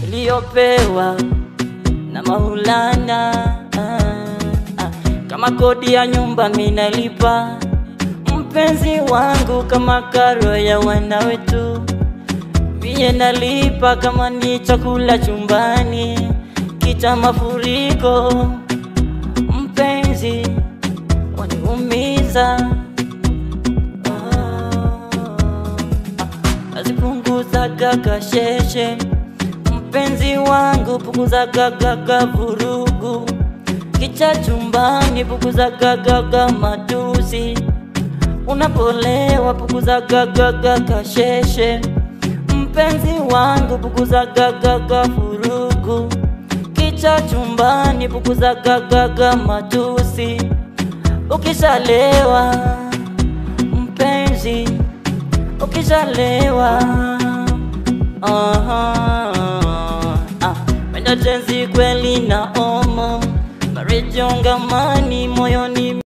iliyopewa na Maulana. Kama kodi ya nyumba minalipa, mpenzi wangu, kama karo ya wana wetu mie nalipa, kama ni chakula chumbani kita mafuriko, mpenzi waniumiza. Azipunguza gaga sheshe, mpenzi wangu, punguza gaga vurugu, kicha chumbani punguza gaga matusi, unapolewa punguza gaga kasheshe, mpenzi wangu, punguza gaga vurugu, kicha chumbani punguza gaga matusi, ukishalewa mpenzi, ukishalewa Menda tenzi kweli na omo, marejongamani moyoni.